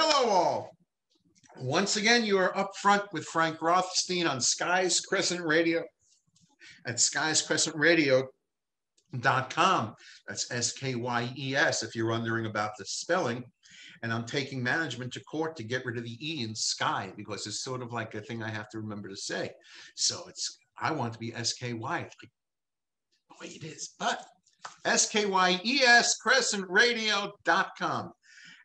Hello, all. Once again, you are up front with Frank Rothstein on Sky's Crescent Radio at skyscrescentradio.com. That's S-K-Y-E-S if you're wondering about the spelling. And I'm taking management to court to get rid of the E in Sky because it's sort of like a thing I have to remember to say. So I want to be S-K-Y. It's like the way it is. But S-K-Y-E-S, crescentradio.com.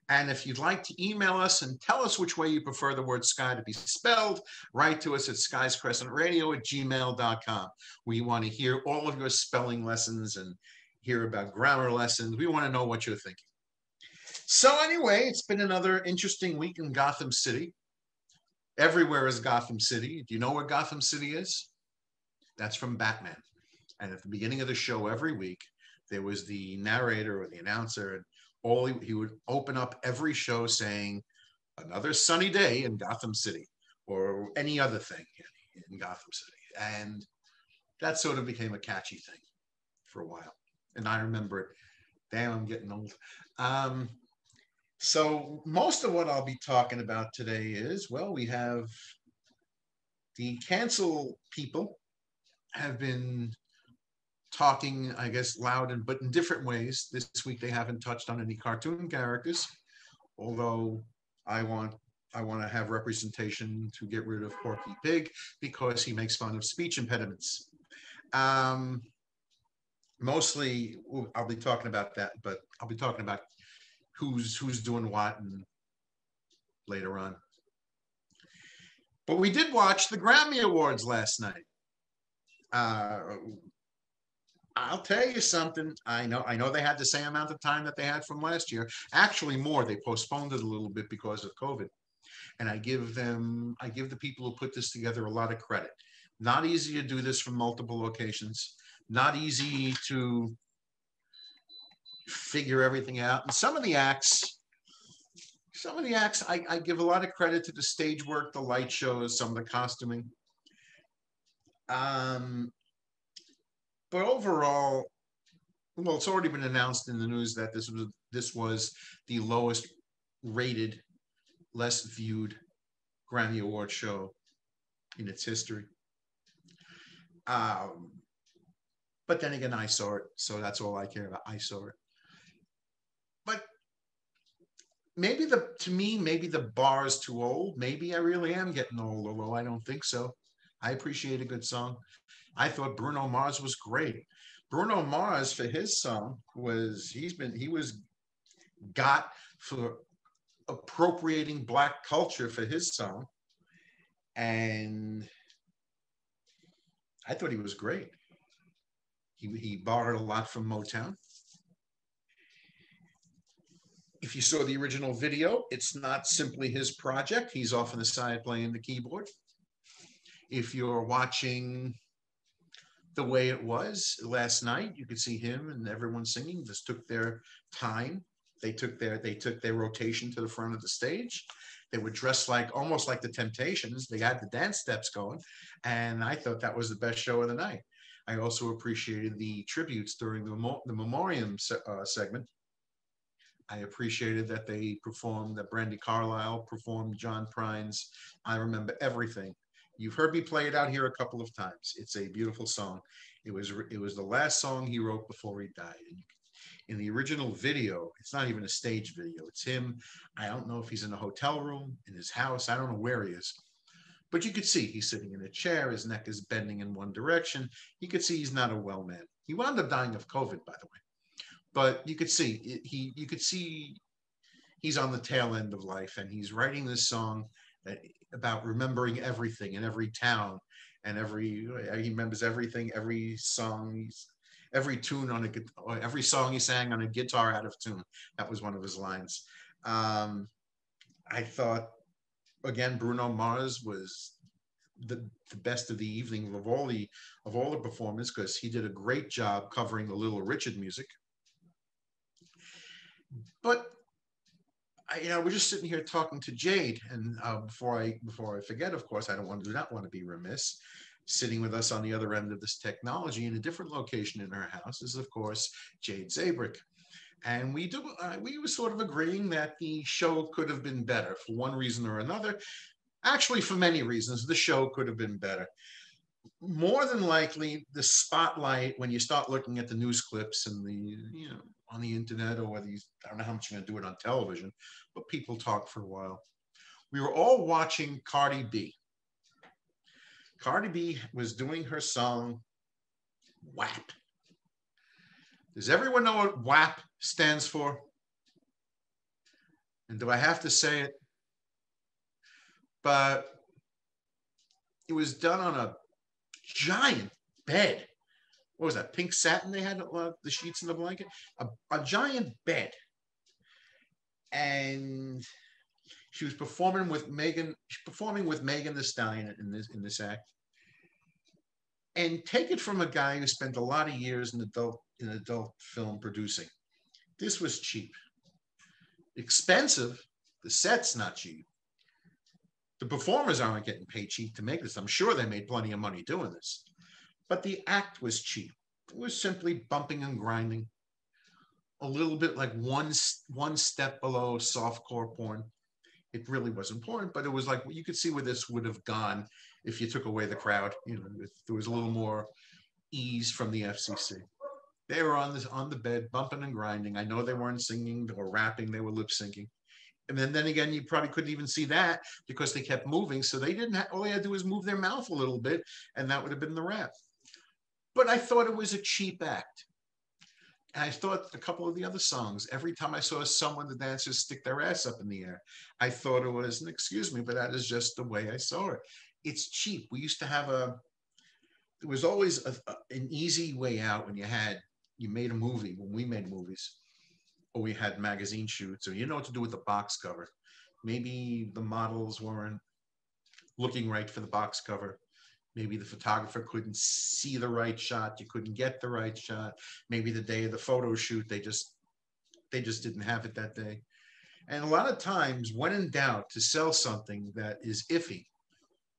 And if you'd like to email us and tell us which way you prefer the word sky to be spelled, write to us at skyscrescentradio@gmail.com. We want to hear all of your spelling lessons and hear about grammar lessons. We want to know what you're thinking. So anyway, it's been another interesting week in Gotham City. Everywhere is Gotham City. Do you know where Gotham City is? That's from Batman. And at the beginning of the show every week, there was the narrator or the announcer, and he would open up every show saying, another sunny day in Gotham City, or any other thing in Gotham City. And that sort of became a catchy thing for a while. And I remember it. Damn, I'm getting old. So most of what I'll be talking about today is, well, we have the cancel people have been talking, I guess, loud but in different ways. This week they haven't touched on any cartoon characters, although I want to have representation to get rid of Porky Pig because he makes fun of speech impediments. Mostly, I'll be talking about that, but I'll be talking about who's doing what and later on. But we did watch the Grammy Awards last night. I'll tell you something. I know they had the same amount of time that they had from last year. Actually, more. They postponed it a little bit because of COVID. And I give the people who put this together a lot of credit. Not easy to do this from multiple locations. Not easy to figure everything out. And some of the acts, I give a lot of credit to the stage work, the light shows, some of the costuming. But overall, well, it's already been announced in the news that this was the lowest rated, less viewed Grammy Award show in its history. But then again, I saw it, so that's all I care about. I saw it. But maybe the bar is too old. Maybe I really am getting old, although I don't think so. I appreciate a good song. I thought Bruno Mars was great. Bruno Mars, for his song, he was got for appropriating Black culture for his song. And I thought he was great. He borrowed a lot from Motown. If you saw the original video, it's not simply his project. He's off on the side playing the keyboard. If you're watching the way it was last night, you could see him and everyone singing. Just took their time. They took their rotation to the front of the stage. They were dressed almost like the Temptations. They had the dance steps going, and I thought that was the best show of the night. I also appreciated the tributes during the memoriam segment. I appreciated that that Brandi Carlile performed John Prine's "I Remember Everything." You've heard me play it out here a couple of times. It's a beautiful song. It was the last song he wrote before he died. And in the original video, it's not even a stage video. It's him. I don't know if he's in a hotel room, in his house. I don't know where he is. But you could see he's sitting in a chair. His neck is bending in one direction. You could see he's not a well man. He wound up dying of COVID, by the way. But you could see he's on the tail end of life, and he's writing this song about remembering everything in every town, and he remembers everything, every song, every tune every song he sang on a guitar out of tune. That was one of his lines. I thought, again, Bruno Mars was the best of the evening of all the performers, because he did a great job covering the Little Richard music. But we're just sitting here talking to Jade, and before I forget, of course, I do not want to be remiss. Sitting with us on the other end of this technology in a different location in her house is, of course, Jade Zabrick. And we were sort of agreeing that the show could have been better for one reason or another. Actually, for many reasons, the show could have been better. More than likely, the spotlight, when you start looking at the news clips and on the internet, or whether I don't know how much you're going to do it on television, but people talk for a while. We were all watching Cardi B. Cardi B was doing her song WAP. Does everyone know what WAP stands for? And do I have to say it? But it was done on a giant bed. What was that? Pink satin they had, the sheets and the blanket? A giant bed. And she was performing with Megan Thee Stallion in this act. And take it from a guy who spent a lot of years in adult film producing. This was cheap. Expensive. The set's not cheap. The performers aren't getting paid cheap to make this. I'm sure they made plenty of money doing this. But the act was cheap. It was simply bumping and grinding. A little bit like one step below softcore porn. It really wasn't porn, but it was like, you could see where this would have gone if you took away the crowd. If there was a little more ease from the FCC. They were on the bed, bumping and grinding. I know they weren't singing or rapping; they were lip syncing. And then again, you probably couldn't even see that because they kept moving. So they didn't. All they had to do was move their mouth a little bit, and that would have been the rap. But I thought it was a cheap act. And I thought a couple of the other songs, every time I saw someone, the dancers stick their ass up in the air, I thought it was, and excuse me, but that is just the way I saw it. It's cheap. We used to have there was always an easy way out when you made a movie, when we made movies, or we had magazine shoots, or you know what to do with the box cover. Maybe the models weren't looking right for the box cover. Maybe the photographer couldn't see the right shot. You couldn't get the right shot. Maybe the day of the photo shoot, they just didn't have it that day. And a lot of times, when in doubt, to sell something that is iffy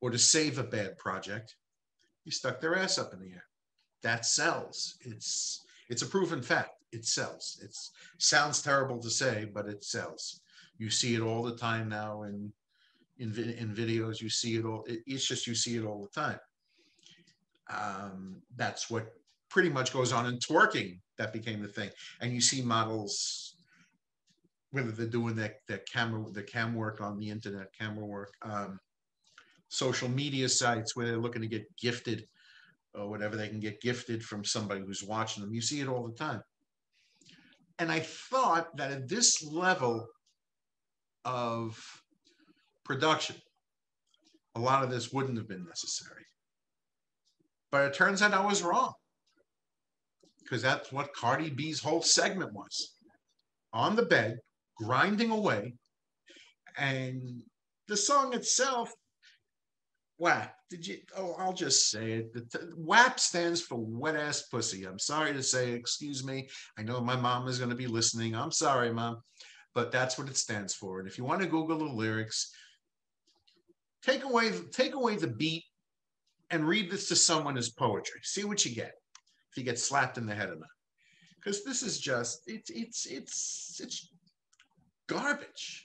or to save a bad project, you stuck their ass up in the air. That sells. It's a proven fact. It sells. It sounds terrible to say, but it sells. You see it all the time now in videos. You see it all. It's just you see it all the time. That's what pretty much goes on in twerking. That became the thing. And you see models, whether they're doing the cam work on the internet, camera work, social media sites where they're looking to get gifted or whatever they can get gifted from somebody who's watching them. You see it all the time. And I thought that at this level of production, a lot of this wouldn't have been necessary. But it turns out I was wrong, because that's what Cardi B's whole segment was. On the bed, grinding away. And the song itself, WAP. I'll just say it. WAP stands for wet ass pussy. I'm sorry to say, excuse me. I know my mom is going to be listening. I'm sorry, Mom. But that's what it stands for. And if you want to Google the lyrics, take away the beat and read this to someone as poetry. See what you get. If you get slapped in the head or not. Because this is just, it's garbage.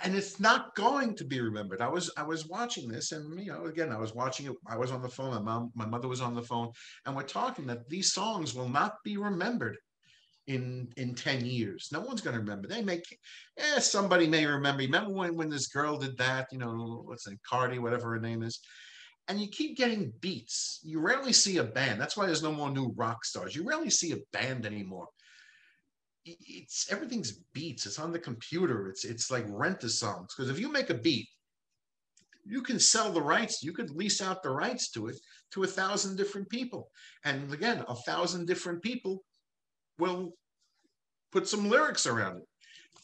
And it's not going to be remembered. I was watching this, and again, I was watching it. I was on the phone. My mother was on the phone, and we're talking that these songs will not be remembered in 10 years. No one's going to remember. Somebody may remember. Remember when this girl did that? What's it, Cardi, whatever her name is. And you keep getting beats. You rarely see a band. That's why there's no more new rock stars. You rarely see a band anymore. Everything's beats. It's on the computer. It's like rent-a-songs. Because if you make a beat, you can sell the rights. You could lease out the rights to it to 1,000 different people. And again, 1,000 different people will put some lyrics around it.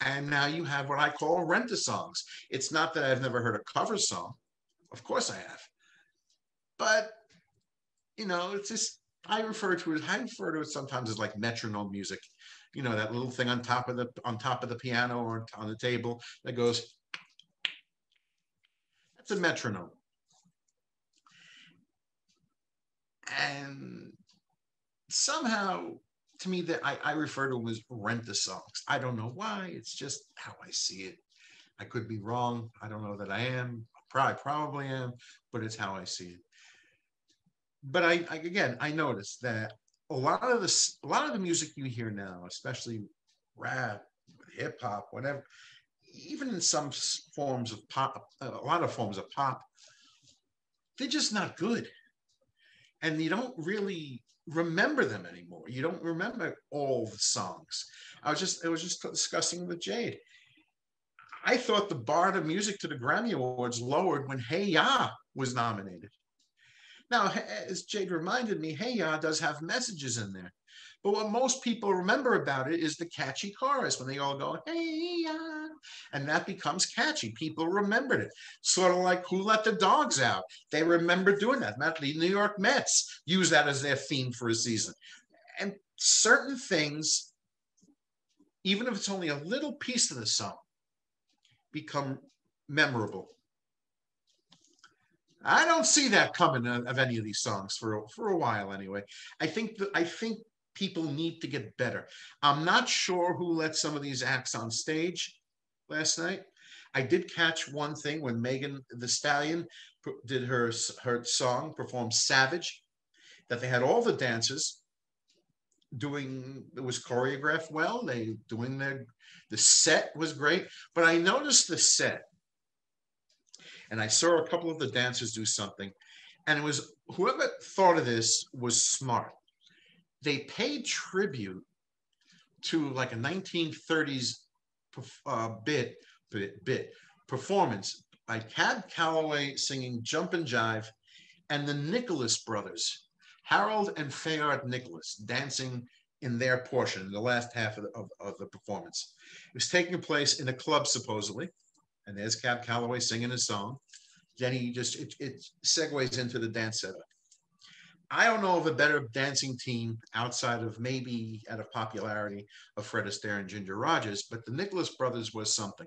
And now you have what I call rent-a-songs. It's not that I've never heard a cover song. Of course I have. But, it's just, I refer to it sometimes as like metronome music. That little thing on top of the piano or on the table that goes. That's a metronome. And somehow to me, that I refer to them as rent-a-songs. I don't know why. It's just how I see it. I could be wrong. I don't know that I am. Probably am, but it's how I see it. But again, I noticed that a lot of the music you hear now, especially rap, hip hop, whatever, even in some forms of pop, a lot of forms of pop, they're just not good, and you don't really remember them anymore. You don't remember all the songs. I was just discussing with Jade. I thought the bar of music to the Grammy Awards lowered when Hey Ya was nominated. Now, as Jade reminded me, Hey Ya does have messages in there. But what most people remember about it is the catchy chorus when they all go, Hey Ya, and that becomes catchy. People remembered it. Sort of like Who Let the Dogs Out. They remember doing that. The New York Mets use that as their theme for a season. And certain things, even if it's only a little piece of the song, become memorable. I don't see that coming of any of these songs for a while anyway. I think people need to get better. I'm not sure who let some of these acts on stage last night. I did catch one thing when Megan the Stallion did her song, performed Savage, that they had all the dancers doing, it was choreographed well. They doing the set was great, but I noticed the set and I saw a couple of the dancers do something, and it was whoever thought of this was smart. They paid tribute to like a 1930s bit performance by Cab Calloway singing "Jump and Jive," and the Nicholas brothers, Harold and Fayard Nicholas, dancing in their portion in the last half of the performance. It was taking place in a club supposedly, and there's Cab Calloway singing his song. Then he just it segues into the dance setup. I don't know of a better dancing team outside of maybe out of popularity of Fred Astaire and Ginger Rogers, but the Nicholas brothers was something.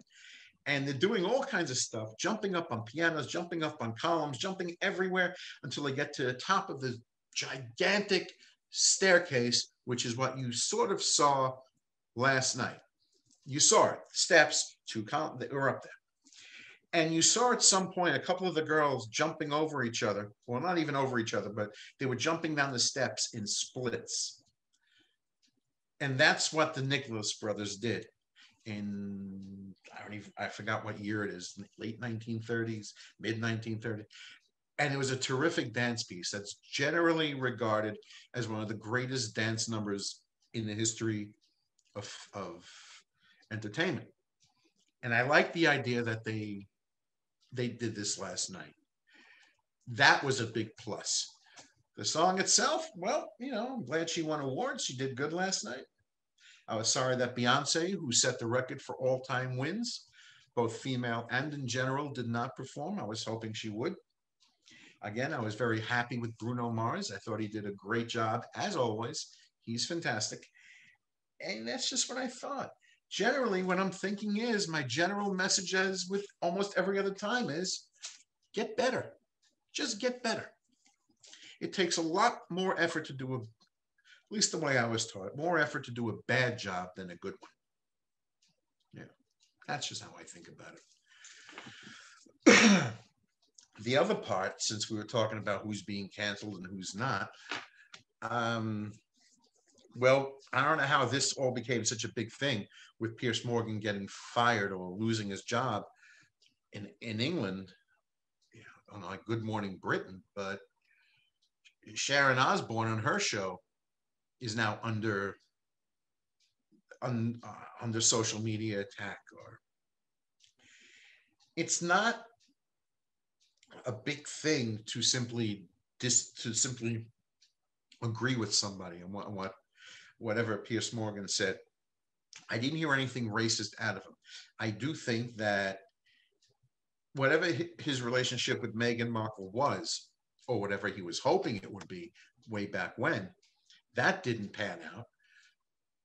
And they're doing all kinds of stuff, jumping up on pianos, jumping up on columns, jumping everywhere until they get to the top of the gigantic staircase, which is what you sort of saw last night. You saw it, steps, two columns, they were up there. And you saw at some point a couple of the girls jumping over each other. Well, not even over each other, but they were jumping down the steps in splits. And that's what the Nicholas brothers did in, I forgot what year it is, late 1930s, mid 1930s. And it was a terrific dance piece that's generally regarded as one of the greatest dance numbers in the history of entertainment. And I like the idea that they did this last night. That was a big plus. The song itself, well, I'm glad she won awards. She did good last night. I was sorry that Beyonce, who set the record for all-time wins, both female and in general, did not perform. I was hoping she would. Again, I was very happy with Bruno Mars. I thought he did a great job, as always. He's fantastic. And that's just what I thought. Generally, what I'm thinking is, my general message, as with almost every other time, is get better. Just get better. It takes a lot more effort to do at least the way I was taught, more effort to do a bad job than a good one. Yeah, that's just how I think about it. The other part, since we were talking about who's being canceled and who's not, well, I don't know how this all became such a big thing with Piers Morgan getting fired or losing his job in England. On like Good Morning Britain, but Sharon Osbourne on her show is now under social media attack. Or it's not a big thing to simply agree with somebody and whatever Piers Morgan said. I didn't hear anything racist out of him. I do think that whatever his relationship with Meghan Markle was, or whatever he was hoping it would be way back when, that didn't pan out.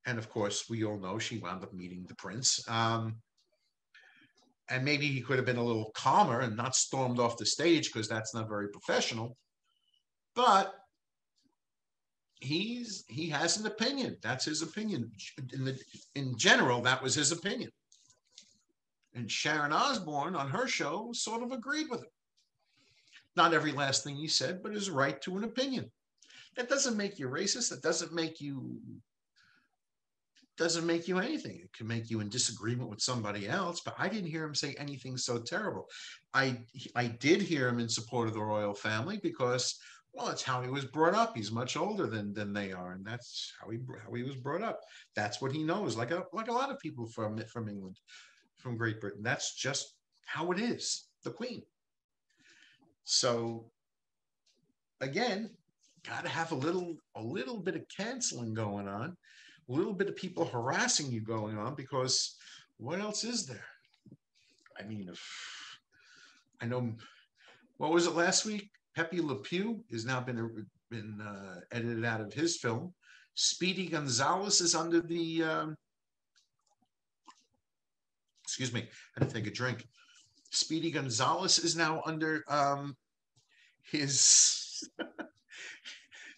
And of course, we all know she wound up meeting the prince. And maybe he could have been a little calmer and not stormed off the stage, because that's not very professional. But he has an opinion. That's his opinion. In general, that was his opinion. And Sharon Osbourne on her show sort of agreed with him. Not every last thing he said, but his right to an opinion. That doesn't make you racist. That doesn't make you anything. It can make you in disagreement with somebody else, but I didn't hear him say anything so terrible. I I did hear him in support of the royal family because, well, it's how he was brought up. He's much older than they are, and that's how he was brought up. That's what he knows. Like a lot of people from England, from Great Britain. That's just how it is. The Queen. So again, got to have a little bit of canceling going on, a little bit of people harassing you going on, because what else is there? I mean, if I know, what was it last week? Pepe Le Pew has now been edited out of his film. Speedy Gonzalez is under the. Excuse me, I had to take a drink. Speedy Gonzalez is now under his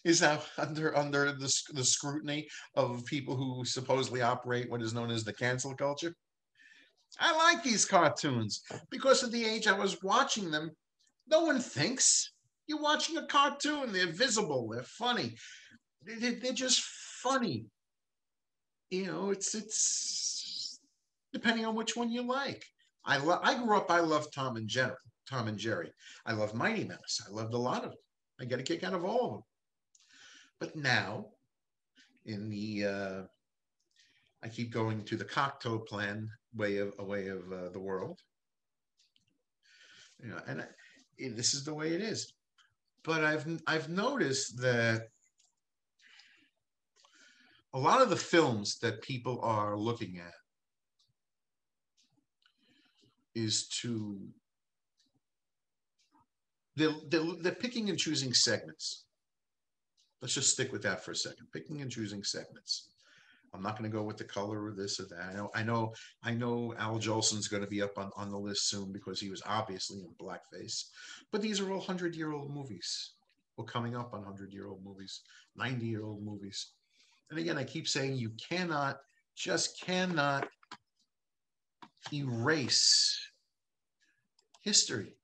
is now under the scrutiny of people who supposedly operate what is known as the cancel culture. I like these cartoons because of the age I was watching them. No one thinks. You're watching a cartoon. They're visible. They're funny. They're just funny. It's depending on which one you like. I grew up. I loved Tom and Jerry. Tom and Jerry. I love Mighty Mouse. I loved a lot of them. I get a kick out of all of them. But now, in the I keep going to the Cocteau Plan way of the world, and this is the way it is. But I've noticed that a lot of the films that people are looking at is to they're picking and choosing segments. Let's just stick with that for a second. Picking and choosing segments. I'm not going to go with the color or this or that. I know Al Jolson's going to be up on the list soon because he was obviously in blackface. But these are all 100-year-old movies. We're coming up on 100-year-old movies, 90-year-old movies. And again, I keep saying you just cannot erase history.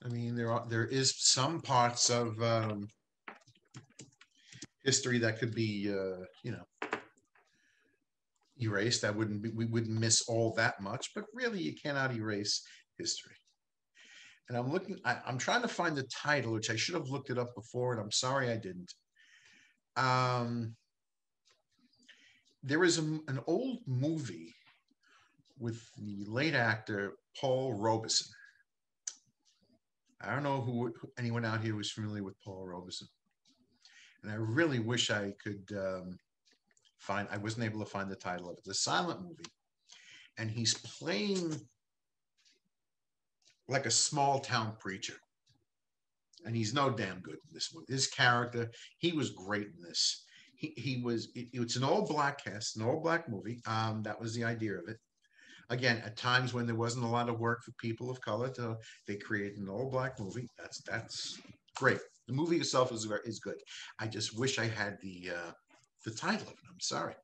I mean, there is some parts of history that could be, erased. We wouldn't miss all that much, but really you cannot erase history. And I'm trying to find the title, which I should have looked it up before, and I'm sorry I didn't. There is an old movie with the late actor Paul Robeson. I don't know who anyone out here was familiar with Paul Robeson, and I really wish I could I wasn't able to find the title of it. It's a silent movie, and he's playing like a small town preacher, and he's no damn good in this movie. His character, he was great in this. It's an all black cast, an all black movie. That was the idea of it. Again, at times when there wasn't a lot of work for people of color, they created an all black movie. That's great. The movie itself is good. I just wish I had the title of it. I'm sorry.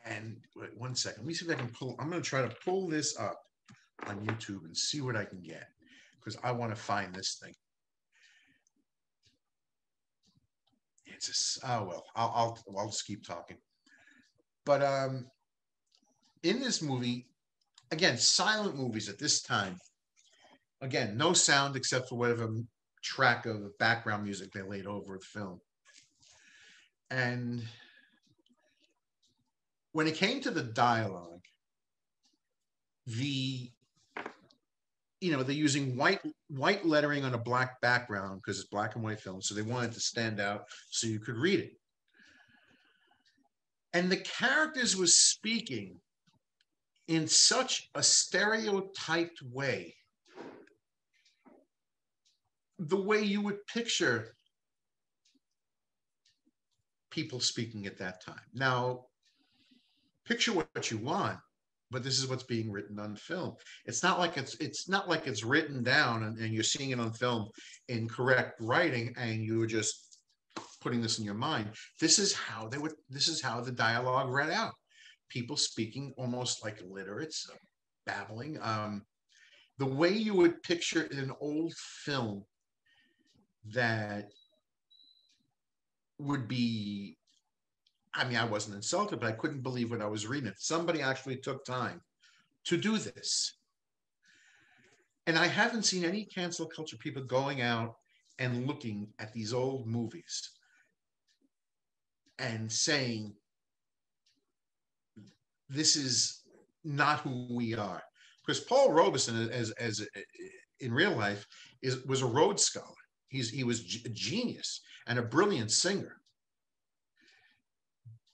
And wait, 1 second. Let me see if I can pull. I'm going to try to pull this up on YouTube and see what I can get, because I want to find this thing. Oh well, I'll just keep talking. But in this movie, again, silent movies at this time. Again, no sound except for whatever track of background music they laid over the film. And when it came to the dialogue, they're using white lettering on a black background because it's black and white film, so they wanted to stand out so you could read it. And the characters were speaking in such a stereotyped way, the way you would picture people speaking at that time. Now, picture what you want, but this is what's being written on film. It's not like it's written down and you're seeing it on film in correct writing and you're just putting this in your mind. This is how the dialogue read out. People speaking almost like literates, babbling. The way you would picture in an old film that would be, I mean, I wasn't insulted, but I couldn't believe what I was reading. Somebody actually took time to do this. And I haven't seen any cancel culture people going out and looking at these old movies and saying, this is not who we are. Because Paul Robeson, as in real life, was a Rhodes Scholar. He was a genius and a brilliant singer.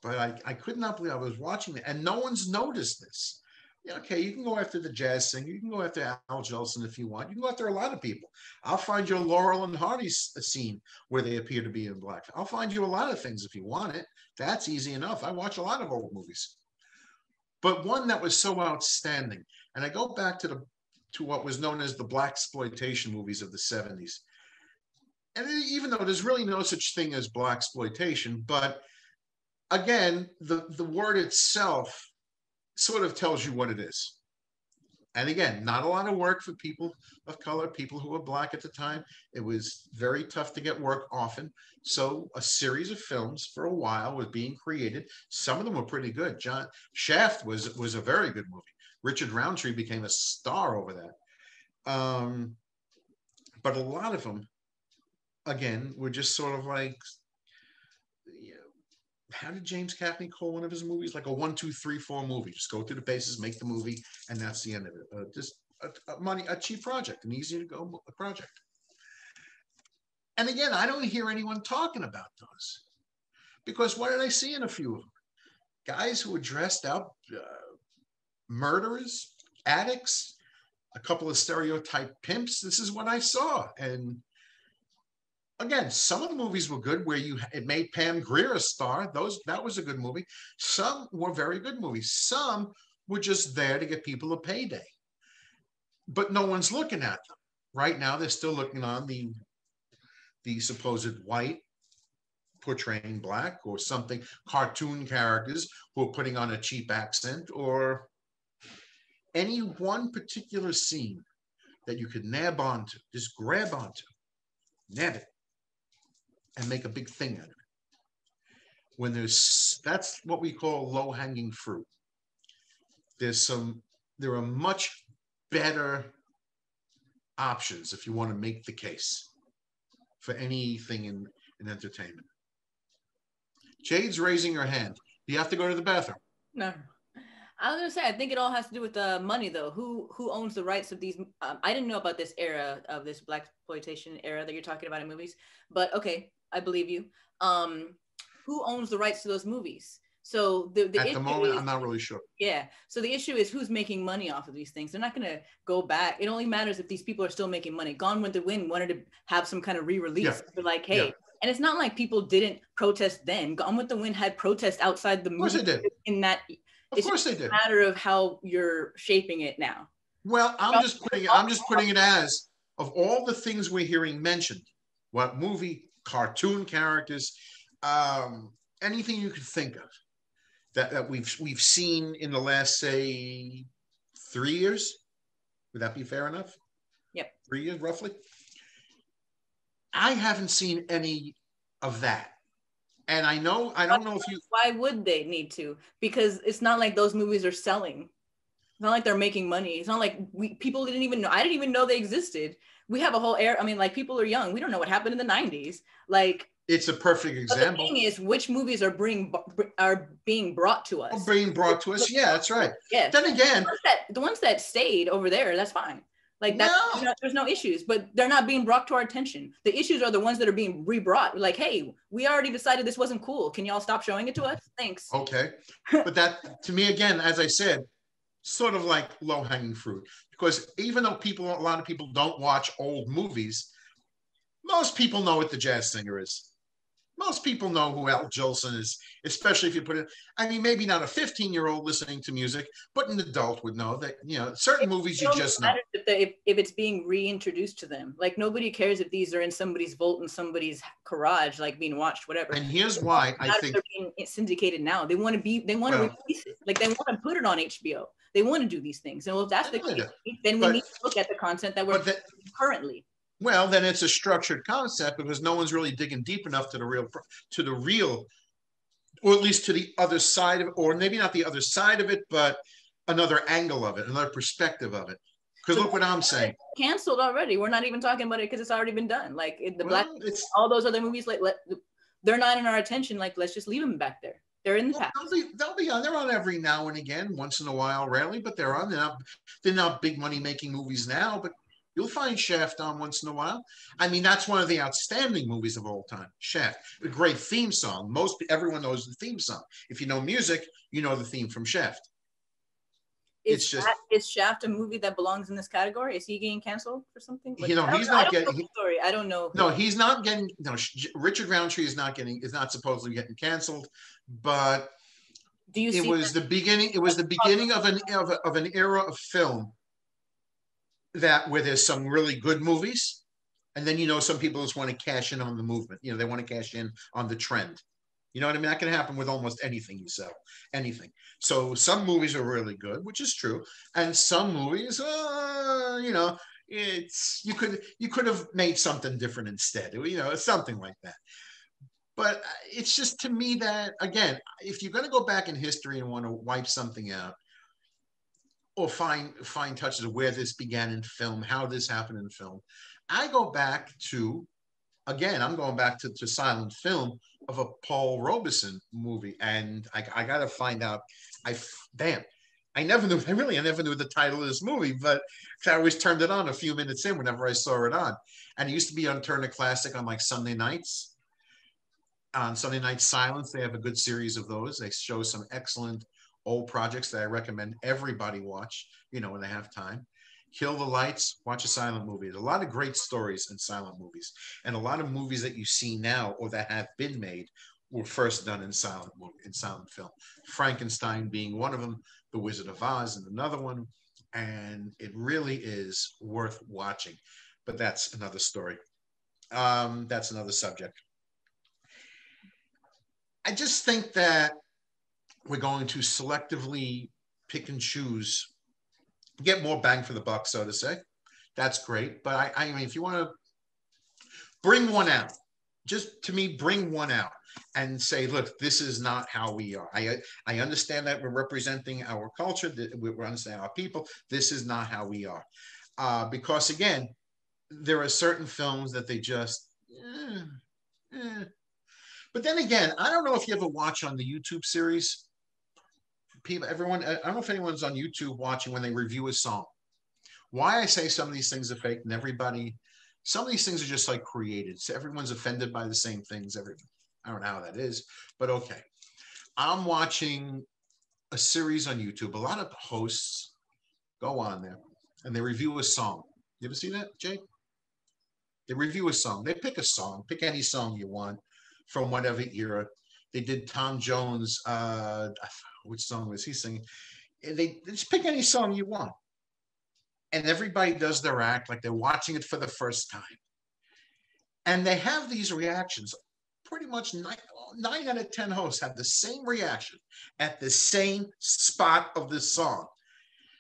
But I could not believe I was watching it, and no one's noticed this. Yeah, okay, you can go after the jazz singer. You can go after Al Jolson if you want. You can go after a lot of people. I'll find you a Laurel and Hardy scene where they appear to be in black. I'll find you a lot of things if you want it. That's easy enough. I watch a lot of old movies. But one that was so outstanding, and I go back to what was known as the blaxploitation movies of the 70s. And even though there's really no such thing as blaxploitation, but again, the word itself sort of tells you what it is. And again, not a lot of work for people of color, people who were black at the time. It was very tough to get work often. So a series of films for a while was being created. Some of them were pretty good. Shaft was a very good movie. Richard Roundtree became a star over that. But a lot of them, again, were just sort of like, how did James Cagney call one of his movies? Like a 1, 2, 3, 4 movie. Just go through the paces, make the movie, and that's the end of it. Just a cheap project, an easy to go project. And again, I don't hear anyone talking about those. Because what did I see in a few of them? Guys who were dressed up, murderers, addicts, a couple of stereotype pimps. This is what I saw. And again, some of the movies were good where it made Pam Grier a star. That was a good movie. Some were very good movies. Some were just there to get people a payday. But no one's looking at them. Right now, they're still looking on the supposed white portraying black or something, cartoon characters who are putting on a cheap accent, or any one particular scene that you could nab onto, just grab onto, nab it, and make a big thing out of it. That's what we call low-hanging fruit. There are much better options if you want to make the case for anything in entertainment. Jade's raising her hand. Do you have to go to the bathroom? No. I was gonna say, I think it all has to do with the money, though. Who owns the rights of these? I didn't know about this era of this blaxploitation era that you're talking about in movies, but okay, I believe you. Who owns the rights to those movies? So the at the moment, I'm not really sure. Yeah. So the issue is who's making money off of these things. They're not going to go back. It only matters if these people are still making money. Gone with the Wind wanted to have some kind of re-release. Yeah. They're like, hey. Yeah. And it's not like people didn't protest then. Gone with the Wind had protests outside the movie. Of course they did. In that, of course they did. It's a matter of how you're shaping it now. Well, I'm just putting it as, of all the things we're hearing mentioned, what movie, cartoon characters, anything you could think of that we've seen in the last, say, 3 years. Would that be fair enough? Yep. 3 years, roughly. I haven't seen any of that. And I don't know if you... Why would they need to? Because it's not like those movies are selling. It's not like they're making money. It's not like people didn't even know. I didn't even know they existed. We have a whole era. I mean, like, people are young. We don't know what happened in the 90s. Like... It's a perfect example. The thing is, which movies are being brought to us? Being brought to us, yeah, that's right. Yeah. Then again... The ones that stayed over there, that's fine. Like that, there's no issues, but they're not being brought to our attention. The issues are the ones that are being re-brought. Like, hey, we already decided this wasn't cool. Can y'all stop showing it to us? Thanks. Okay. But that, to me, again, as I said, sort of like low-hanging fruit. Because even though a lot of people don't watch old movies, most people know what the jazz singer is. Most people know who Al Jolson is, especially if you put it. I mean, maybe not a 15-year-old listening to music, but an adult would know that, certain movies It you only just know. matters if it's being reintroduced to them. Like nobody cares if these are in somebody's vault in somebody's garage, like being watched, whatever. And here's why I think they're being syndicated now. They want to release it. Like they want to put it on HBO. They want to do these things. And if that's the case, then we need to look at the content that we're currently. Well, then it's a structured concept because no one's really digging deep enough to the real, or at least to the other side of it, or maybe not the other side of it, but another angle of it, another perspective of it. Because look what I'm saying. Canceled already. We're not even talking about it because it's already been done. Like all those other movies, like they're not in our attention. Like let's just leave them back there. They're in the past. They'll be on. They're on every now and again, once in a while, rarely, but they're on. They're not big money making movies now, but you'll find Shaft on once in a while. I mean, that's one of the outstanding movies of all time. Shaft, a great theme song. Everyone knows the theme song. If you know music, you know the theme from Shaft. Is Shaft a movie that belongs in this category? Is he getting canceled for something? He's not getting. Sorry, I don't know. No, he's not getting. No, Richard Roundtree is not supposedly getting canceled, but it was the beginning. It was the beginning of an era of film where there's some really good movies, and then some people just want to cash in on the movement. They want to cash in on the trend. You know what I mean? That can happen with almost anything you sell, anything. So some movies are really good, which is true, and some movies, it's you could have made something different instead, something like that. But it's just to me that, again, if you're going to go back in history and want to wipe something out, or find touches of where this began in film, how this happened in film, I'm going back to silent film of a Paul Robeson movie, and I got to find out. I never knew the title of this movie, but I always turned it on a few minutes in whenever I saw it on, and it used to be on Turner Classic on like Sunday nights. On Sunday Night Silence, they have a good series of those. They show some excellent old projects that I recommend everybody watch, when they have time. Kill the lights, watch a silent movie. There's a lot of great stories in silent movies, and a lot of movies that you see now or that have been made were first done in silent film. Frankenstein being one of them, The Wizard of Oz and another one, and it really is worth watching. But that's another story. That's another subject. I just think that we're going to selectively pick and choose, get more bang for the buck, so to say. That's great. But I mean, if you want to bring one out, just to me, bring one out and say, look, this is not how we are. I understand that we're representing our culture, that we're understanding our people. This is not how we are. Because again, there are certain films that they just, But then again, I don't know if you ever watch on the YouTube series. I don't know if anyone's on YouTube watching when they review a song. Why I say some of these things are fake, and some of these things are just like created. So everyone's offended by the same things. I don't know how that is, but okay. I'm watching a series on YouTube. A lot of hosts go on there and they review a song. You ever see that, Jake? They review a song. They pick a song, pick any song you want from whatever era. They did Tom Jones. Which song was he singing? They just pick any song you want. And everybody does their act like they're watching it for the first time. And they have these reactions. Pretty much 9 out of 10 hosts have the same reaction at the same spot of the song.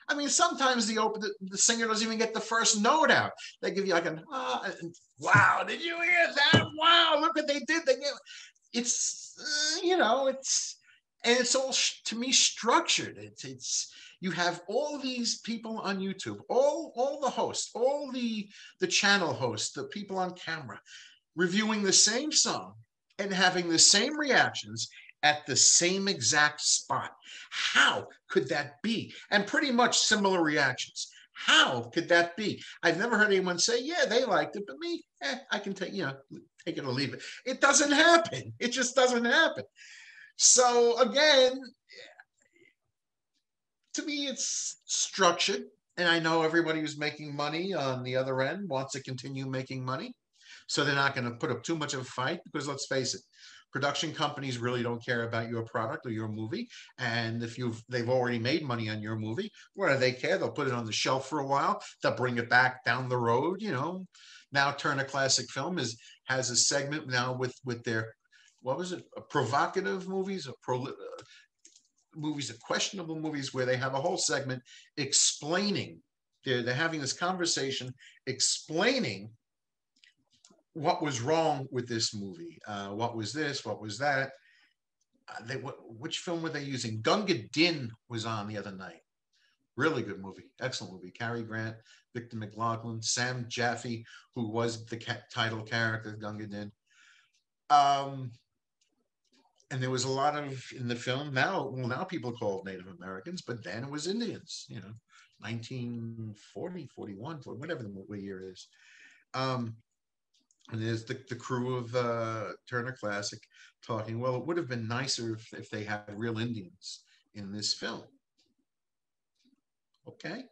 I mean, sometimes the singer doesn't even get the first note out. They give you like wow, did you hear that? Wow, look what they did. It's all to me structured. It's you have all these people on YouTube, all the hosts, all the channel hosts, the people on camera, reviewing the same song and having the same reactions at the same exact spot. How could that be? And pretty much similar reactions. How could that be? I've never heard anyone say, yeah, they liked it, but me, I can take it or leave it. It doesn't happen. It just doesn't happen. So again, to me, it's structured. And I know everybody who's making money on the other end wants to continue making money. So they're not going to put up too much of a fight because let's face it, production companies really don't care about your product or your movie. And if they've already made money on your movie, what do they care? They'll put it on the shelf for a while. They'll bring it back down the road. Now Turner Classic Film has a segment now with their, what was it? Provocative movies, movies, questionable movies, where they have a whole segment explaining. They're having this conversation explaining what was wrong with this movie. What was this? What was that? Which film were they using? Gunga Din was on the other night. Really good movie. Excellent movie. Cary Grant, Victor McLaughlin, Sam Jaffe, who was the title character, Gunga Din. And there was a lot of, in the film, now people call it Native Americans, but then it was Indians, 1940, 41, whatever the year is. And there's the crew of Turner Classic talking, well, it would have been nicer if they had real Indians in this film. Okay.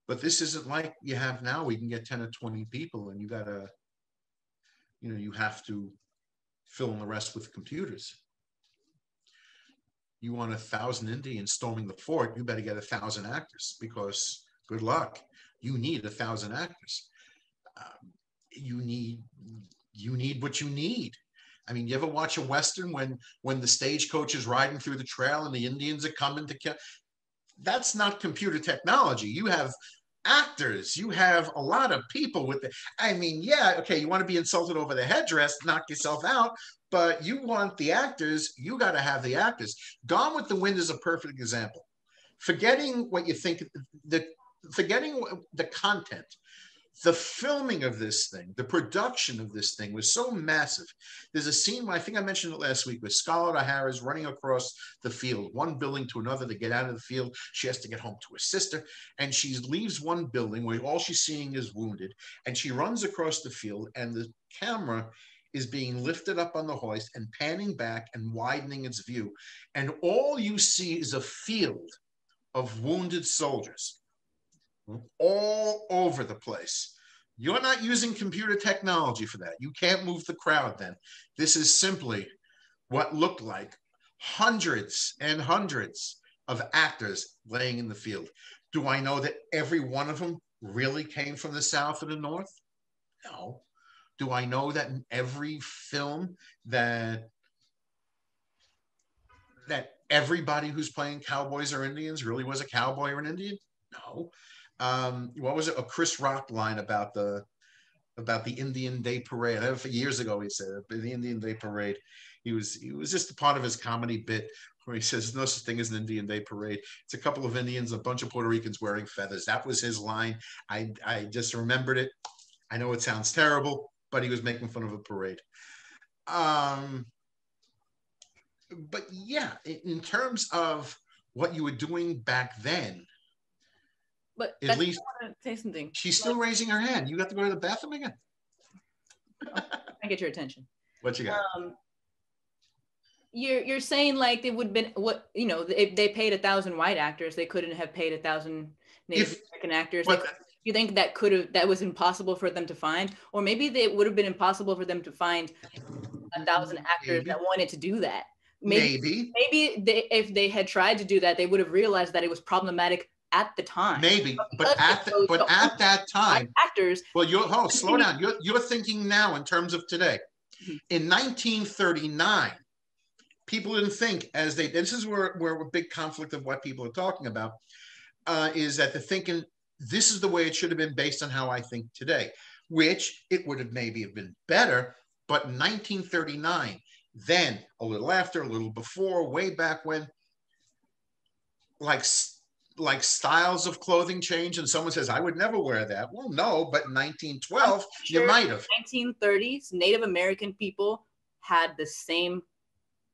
But this isn't like you have now. We can get 10 or 20 people and you have to fill in the rest with computers. You want 1,000 Indians storming the fort, you better get 1,000 actors, because good luck. You need 1,000 actors. You need what you need. I mean, you ever watch a Western when the stagecoach is riding through the trail and the Indians are coming to kill? That's not computer technology. You have actors. You have a lot of people with it. I mean, yeah, okay, you want to be insulted over the headdress, knock yourself out, but you want the actors, you got to have the actors. Gone with the Wind is a perfect example. Forgetting what you think, forgetting the content, the filming of this thing, the production of this thing was so massive. There's a scene where I think I mentioned it last week, where Scarlett O'Hara is running across the field, one building to another to get out of the field. She has to get home to her sister, and she leaves one building where all she's seeing is wounded, and she runs across the field, and the camera is being lifted up on the hoist and panning back and widening its view. And all you see is a field of wounded soldiers all over the place. You're not using computer technology for that. You can't move the crowd then. This is simply what looked like hundreds and hundreds of actors laying in the field. Do I know that every one of them really came from the South or the North? No. Do I know that in every film that everybody who's playing cowboys or Indians really was a cowboy or an Indian? No. What was it? A Chris Rock line about the Indian Day Parade. Years ago, he said the Indian Day Parade. He was just a part of his comedy bit where he says, "No such thing as an Indian Day Parade. It's a couple of Indians, a bunch of Puerto Ricans wearing feathers." That was his line. I just remembered it. I know it sounds terrible, but he was making fun of a parade. But yeah, in terms of what you were doing back then. But at least I want to say something. She's still raising her hand. You got to go to the bathroom again? I get your attention. What you got? You're saying like they would have been, what, if they paid 1,000 white actors, they couldn't have paid 1,000 Native American actors. You think that was impossible for them to find? Or maybe it would have been impossible for them to find 1,000 actors that wanted to do that. Maybe if they had tried to do that, they would have realized that it was problematic at the time. Maybe, but at that time, actors. Well, slow down. You're thinking now in terms of today. Mm-hmm. In 1939, people didn't think this is where a big conflict of what people are talking about is that they're thinking this is the way it should have been based on how I think today, which it would have maybe have been better. But in 1939, then a little after, a little before, way back when, like styles of clothing change, and someone says, I would never wear that. Well, no, but in 1912, you might have. 1930s, Native American people had the same.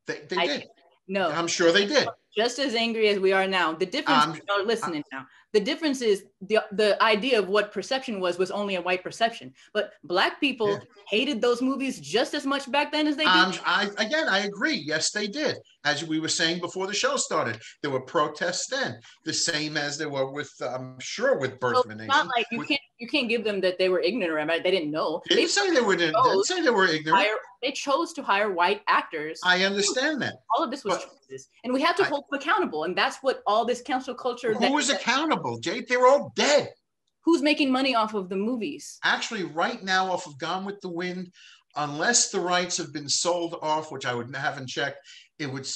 They did. No. I'm sure they did. just as angry as we are now. The difference, are listening now. The difference is the idea of what perception was only a white perception. But Black people hated those movies just as much back then as they do. I agree. Yes, they did. As we were saying before the show started, there were protests then, the same as there were with, I'm sure, with Birth of a Nation. It's not like you can't give them that they were ignorant, right? They didn't know. They didn't say they were ignorant. They chose to hire white actors. I understand that. All of this was choices, and we had to hold them accountable. And that's what all this cancel culture. Who was accountable, Jade? They were all dead. Who's making money off of the movies? Actually, right now, off of Gone with the Wind, unless the rights have been sold off, which I haven't checked, it would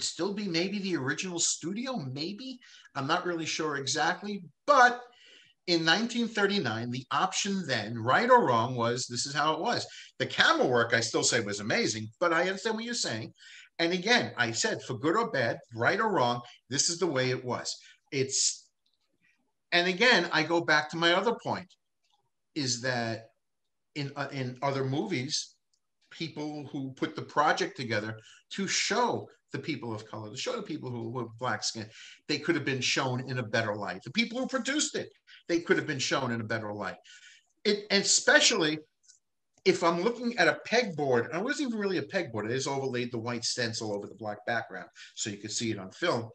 still be maybe the original studio. Maybe, I'm not really sure exactly, but. In 1939, the option then, right or wrong, was this is how it was. The camera work, I still say, was amazing, but I understand what you're saying. And again, I said, for good or bad, right or wrong, this is the way it was. And again, I go back to my other point, is that in other movies, people who put the project together to show the people of color, to show the people who were Black skin, they could have been shown in a better light. The people who produced it, they could have been shown in a better light. And especially if I'm looking at a pegboard, and it wasn't even really a pegboard, it is overlaid the white stencil over the black background so you could see it on film.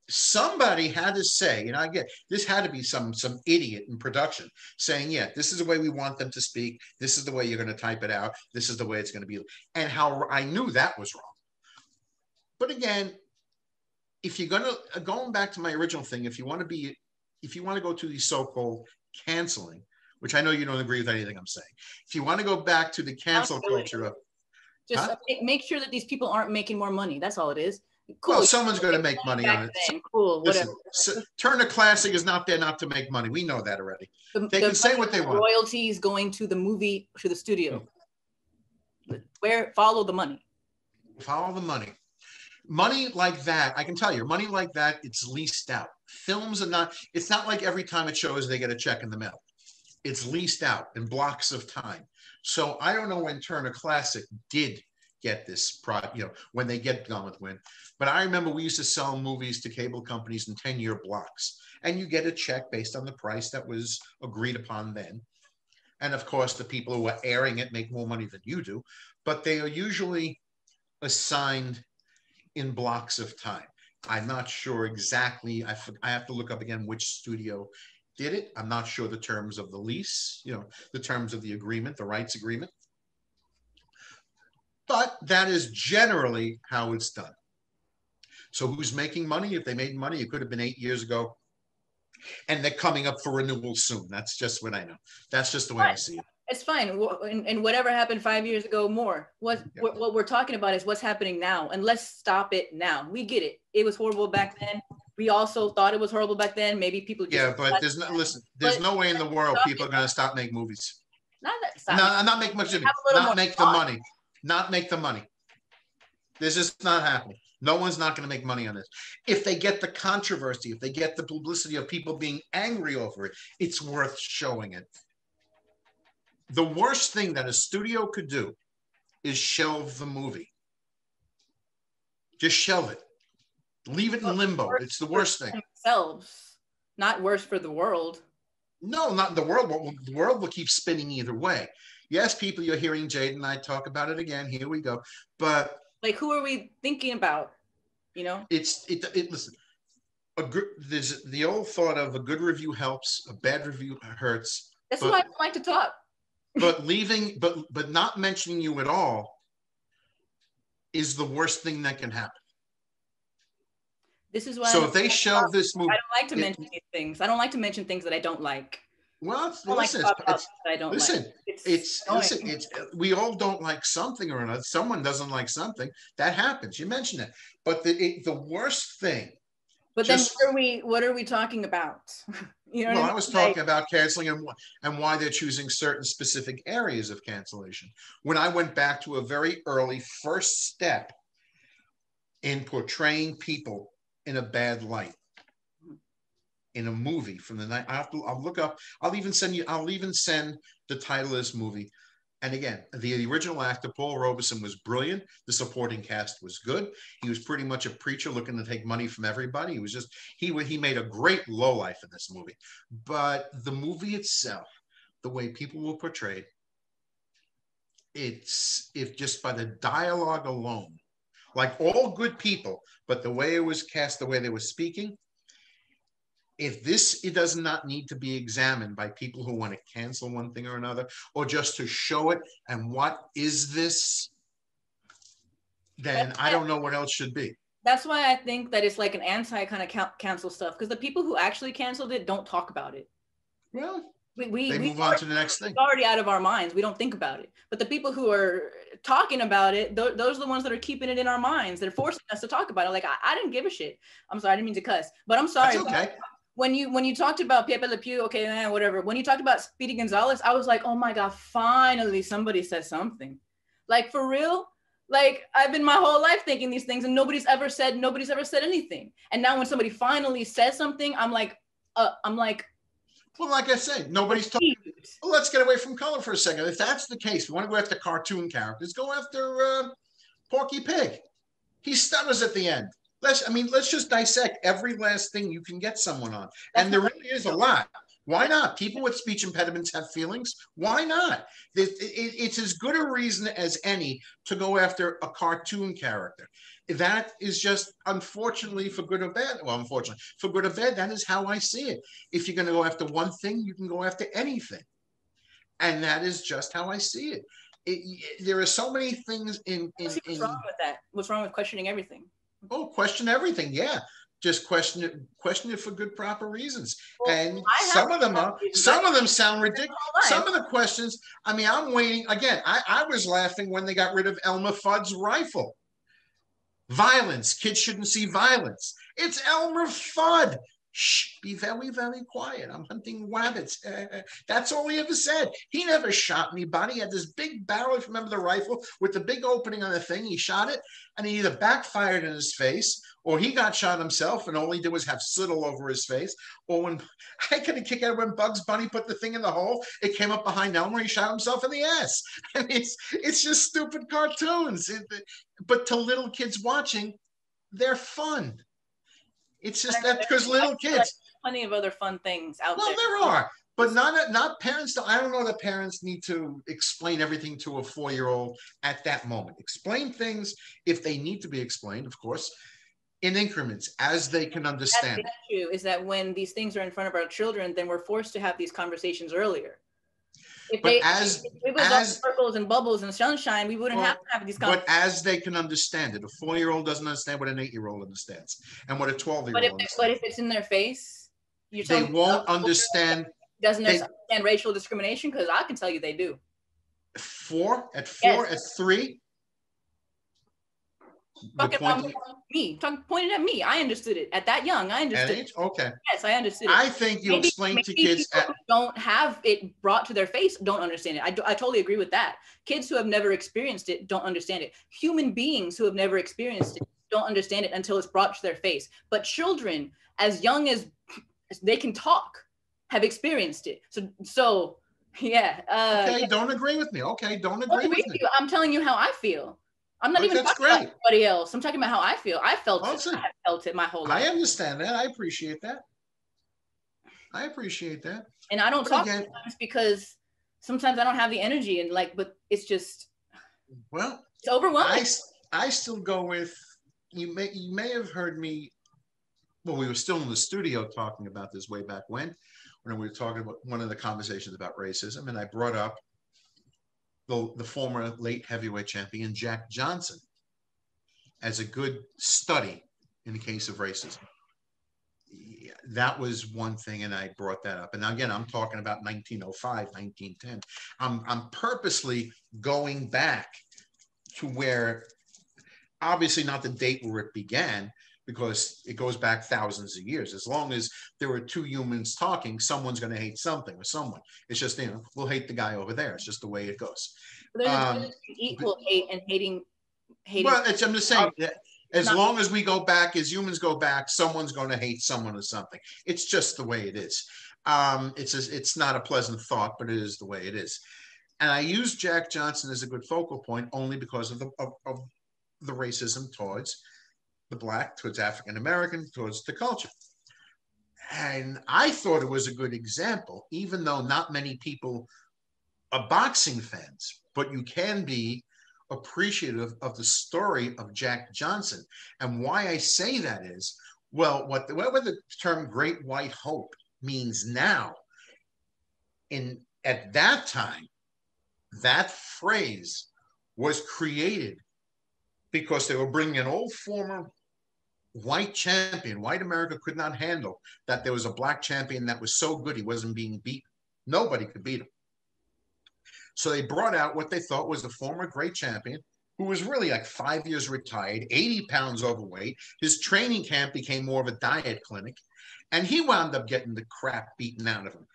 Somebody had to say, and I get this had to be some idiot in production saying, yeah, this is the way we want them to speak. This is the way you're going to type it out. This is the way it's going to be. And how I knew that was wrong. But again, if you're going back to my original thing, if you want to go to the so-called canceling, which I know you don't agree with anything I'm saying, if you want to go back to the cancel culture of just make sure that these people aren't making more money. That's all it is. Cool. Well, someone's going to make money on it. Then, cool, whatever. Listen, Turner Classic is not there not to make money. We know that already. They can say what they want. Royalties going to the movie, to the studio. Follow the money. Follow the money. Money like that, I can tell you, money like that, it's leased out. Films are not, it's not like every time it shows, they get a check in the mail. It's leased out in blocks of time. So I don't know when Turner Classic did get this product, when they get Gone with the Wind. But I remember we used to sell movies to cable companies in 10-year blocks. And you get a check based on the price that was agreed upon then. And of course, the people who are airing it make more money than you do. But they are usually assigned in blocks of time. I'm not sure exactly. I have to look up again which studio did it. I'm not sure the terms of the lease, the terms of the agreement, the rights agreement. But that is generally how it's done. So who's making money? If they made money, it could have been 8 years ago. And they're coming up for renewal soon. That's just what I know. That's just the way I see it. It's fine. And whatever happened 5 years ago, more. What we're talking about is what's happening now. And let's stop it now. We get it. It was horrible back then. We also thought it was horrible back then. Maybe people just but there's no way in the world people are going to stop making movies. Not make much of it. Not make the money. Not make the money. This is not happening. No one's not going to make money on this. If they get the controversy, if they get the publicity of people being angry over it, it's worth showing it. The worst thing that a studio could do is shelve the movie. Just shelve it. Leave it in limbo. It's the worst thing. Themselves, not worse for the world. No, not the world. The world will keep spinning either way. Yes, people, you're hearing Jade and I talk about it again. Here we go. But like, who are we thinking about? Listen. There's the old thought of a good review helps, a bad review hurts. That's why I don't like to talk. But not mentioning you at all is the worst thing that can happen. This is why. So if they shelve this movie, I don't like to mention these things. I don't like to mention things that I don't like. Well, we all don't like something or another. Someone doesn't like something. That happens. You mentioned it. But the worst thing. But then what are we talking about? I was talking about canceling and why they're choosing certain specific areas of cancellation. When I went back to a very early first step in portraying people in a bad light in a movie from the night, I'll look up. I'll even send the title of this movie, And again, the original actor, Paul Robeson, was brilliant. The supporting cast was good. He was pretty much a preacher looking to take money from everybody. He was just, he made a great lowlife in this movie. But the movie itself, the way people were portrayed, if just by the dialogue alone, like all good people, but the way it was cast, the way they were speaking, it does not need to be examined by people who want to cancel one thing or another, or just to show it, and what is this, then I don't know what else should be. That's why I think that it's like an anti kind of cancel stuff, because the people who actually canceled it don't talk about it. Well, they move on to the next thing. It's already out of our minds. We don't think about it. But the people who are talking about it, those are the ones that are keeping it in our minds. They're forcing us to talk about it. Like, I didn't give a shit. I'm sorry, I didn't mean to cuss, but I'm sorry. That's okay. When you talked about Pepe Le Pew, okay, whatever. When you talked about Speedy Gonzalez, I was like, oh my God, finally somebody said something. Like, for real? Like, I've been my whole life thinking these things and nobody's ever said anything. And now when somebody finally says something, I'm like, well, like I said, nobody's talking. Well, let's get away from color for a second. If that's the case, we want to go after cartoon characters, go after Porky Pig. He stutters at the end. Let's just dissect every last thing you can get someone on. And there really is a lot. Why not? People with speech impediments have feelings. Why not? It's as good a reason as any to go after a cartoon character. That is just, unfortunately, for good or bad. Well, unfortunately, for good or bad, that is how I see it. If you're going to go after one thing, you can go after anything. And that is just how I see it. There are so many things what's wrong with that? What's wrong with questioning everything? Oh, question everything. Yeah. Just question it for good, proper reasons. Well, and some of them sound ridiculous. Some of the questions, I'm waiting. Again, I was laughing when they got rid of Elmer Fudd's rifle. Violence. Kids shouldn't see violence. It's Elmer Fudd. Shh, be very, very quiet. I'm hunting rabbits. That's all he ever said. He never shot anybody. He had this big barrel, if you remember the rifle, with the big opening on the thing. He shot it, and he either backfired in his face, or he got shot himself, and all he did was have soot all over his face. Or when I couldn't kick out when Bugs Bunny put the thing in the hole, it came up behind Elmer. He shot himself in the ass. It's just stupid cartoons. But to little kids watching, they're fun. It's just that because little kids. Like plenty of other fun things out there. Well, there are, but not parents. I don't know that parents need to explain everything to a 4-year-old at that moment. Explain things if they need to be explained, of course, in increments as they can understand. That's the issue, is that when these things are in front of our children, then we're forced to have these conversations earlier. If it was all circles and bubbles and sunshine, we wouldn't have to have these conversations. But as they can understand it, a 4-year-old doesn't understand what an 8-year-old understands, and what a 12-year-old understands. But if it's in their face, they won't understand. Doesn't understand racial discrimination? Because I can tell you they do. At 4, at 3. Talking about me, pointed at me. I understood it at that young. I understood. At age? Okay. Yes, I understood it. I think you explain to kids who don't have it brought to their face don't understand it. I totally agree with that. Kids who have never experienced it don't understand it. Human beings who have never experienced it don't understand it until it's brought to their face. But children, as young as they can talk, have experienced it. So yeah. Okay, don't agree with me. Okay, don't agree with me. I'm telling you how I feel. I'm not even talking about anybody else. I'm talking about how I feel. I felt it. I felt it my whole life. I understand that. I appreciate that. And I don't talk sometimes because sometimes I don't have the energy but it's just, well, it's overwhelming. I still go with, you may have heard me, well, we were still in the studio talking about this way back when we were talking about one of the conversations about racism, and I brought up the former late heavyweight champion Jack Johnson as a good study in the case of racism. Yeah, that was one thing, and I brought that up. And again, I'm talking about 1905, 1910. I'm purposely going back to where, obviously not the date where it began, because it goes back thousands of years. As long as there were two humans talking, someone's going to hate something or someone. It's just, we'll hate the guy over there. It's just the way it goes. There's equal hate and hating. Well, I'm just saying that as long as we go back, as humans go back, someone's going to hate someone or something. It's just the way it is. It's not a pleasant thought, but it is the way it is. And I use Jack Johnson as a good focal point only because of the racism towards the Black, towards African American, towards the culture. And I thought it was a good example, even though not many people are boxing fans, but you can be appreciative of the story of Jack Johnson. And why I say that is, well, whatever the term Great White Hope means now, at that time, that phrase was created because they were bringing an old former white champion. White America could not handle that there was a Black champion that was so good he wasn't being beaten. Nobody could beat him. So they brought out what they thought was a former great champion who was really like 5 years retired, 80 pounds overweight. His training camp became more of a diet clinic, and he wound up getting the crap beaten out of him.